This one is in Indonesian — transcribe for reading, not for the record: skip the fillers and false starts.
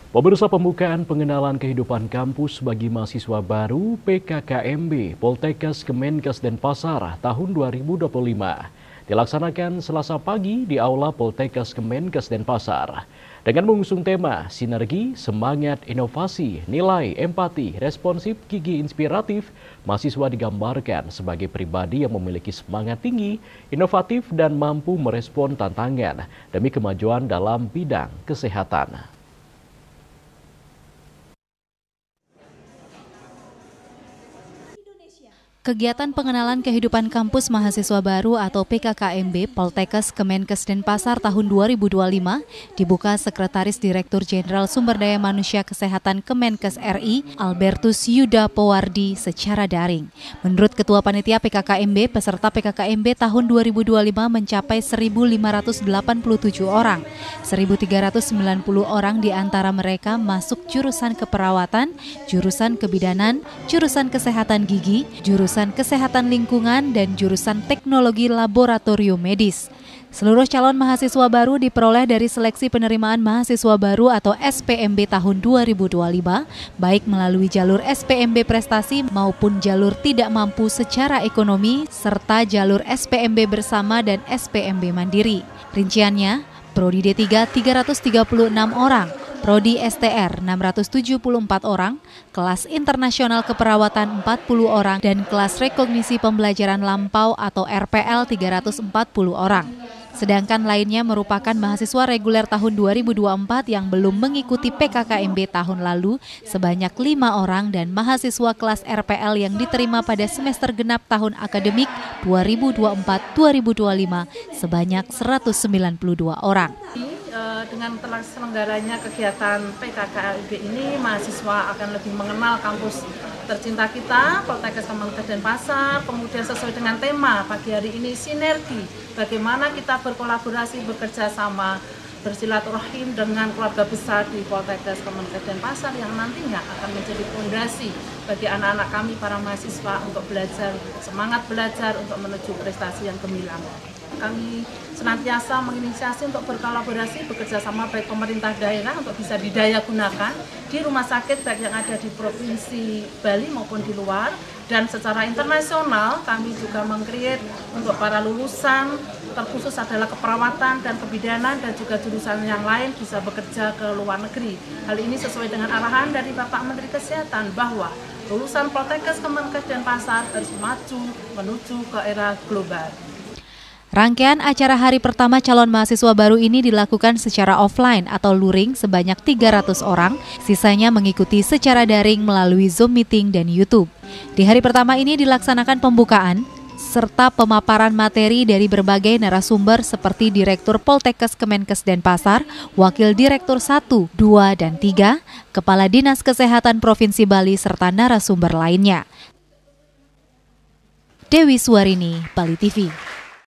Pemirsa, pembukaan pengenalan kehidupan kampus bagi mahasiswa baru PKKMB Poltekkes Kemenkes Denpasar tahun 2025 dilaksanakan Selasa pagi di Aula Poltekkes Kemenkes Denpasar. Dengan mengusung tema Sinergi, Semangat, Inovasi, Nilai, Empati, Responsif, Gigi Inspiratif, mahasiswa digambarkan sebagai pribadi yang memiliki semangat tinggi, inovatif, dan mampu merespon tantangan demi kemajuan dalam bidang kesehatan. Kegiatan pengenalan kehidupan kampus mahasiswa baru atau PKKMB Poltekkes Kemenkes Denpasar tahun 2025 dibuka Sekretaris Direktur Jenderal Sumber Daya Manusia Kesehatan Kemenkes RI Albertus Yuda Powardi secara daring. Menurut Ketua Panitia PKKMB, peserta PKKMB tahun 2025 mencapai 1.587 orang. 1.390 orang di antara mereka masuk jurusan keperawatan, jurusan kebidanan, jurusan kesehatan gigi, jurusan kesehatan lingkungan, dan jurusan teknologi laboratorium medis. Seluruh calon mahasiswa baru diperoleh dari seleksi penerimaan mahasiswa baru atau SPMB tahun 2025, baik melalui jalur SPMB prestasi maupun jalur tidak mampu secara ekonomi, serta jalur SPMB bersama dan SPMB mandiri. Rinciannya, Prodi D3 336 orang, Prodi STR 674 orang, kelas internasional keperawatan 40 orang, dan kelas rekognisi pembelajaran lampau atau RPL 340 orang. Sedangkan lainnya merupakan mahasiswa reguler tahun 2024 yang belum mengikuti PKKMB tahun lalu sebanyak 5 orang dan mahasiswa kelas RPL yang diterima pada semester genap tahun akademik 2024-2025 sebanyak 192 orang. Dengan terselenggaranya kegiatan PKKMB ini, mahasiswa akan lebih mengenal kampus tercinta kita, Poltekkes Kemenkes Denpasar. Kemudian sesuai dengan tema pagi hari ini, sinergi, bagaimana kita berkolaborasi, bekerja sama, bersilaturahim dengan keluarga besar di Poltekkes Kemenkes Denpasar yang nantinya akan menjadi fondasi bagi anak-anak kami para mahasiswa untuk belajar, semangat belajar untuk menuju prestasi yang gemilang. Kami senantiasa menginisiasi untuk berkolaborasi, bekerja sama baik pemerintah daerah untuk bisa didaya gunakan di rumah sakit baik yang ada di Provinsi Bali maupun di luar, dan secara internasional kami juga meng-create untuk para lulusan terkhusus adalah keperawatan dan kebidanan dan juga jurusan yang lain bisa bekerja ke luar negeri. Hal ini sesuai dengan arahan dari Bapak Menteri Kesehatan bahwa lulusan Poltekkes Kemenkes Denpasar harus maju menuju ke era global. Rangkaian acara hari pertama calon mahasiswa baru ini dilakukan secara offline atau luring sebanyak 300 orang, sisanya mengikuti secara daring melalui Zoom meeting dan YouTube. Di hari pertama ini dilaksanakan pembukaan serta pemaparan materi dari berbagai narasumber seperti Direktur Poltekkes Kemenkes Denpasar, Wakil Direktur 1, 2, dan 3, Kepala Dinas Kesehatan Provinsi Bali, serta narasumber lainnya. Dewi Suwarini, Bali TV.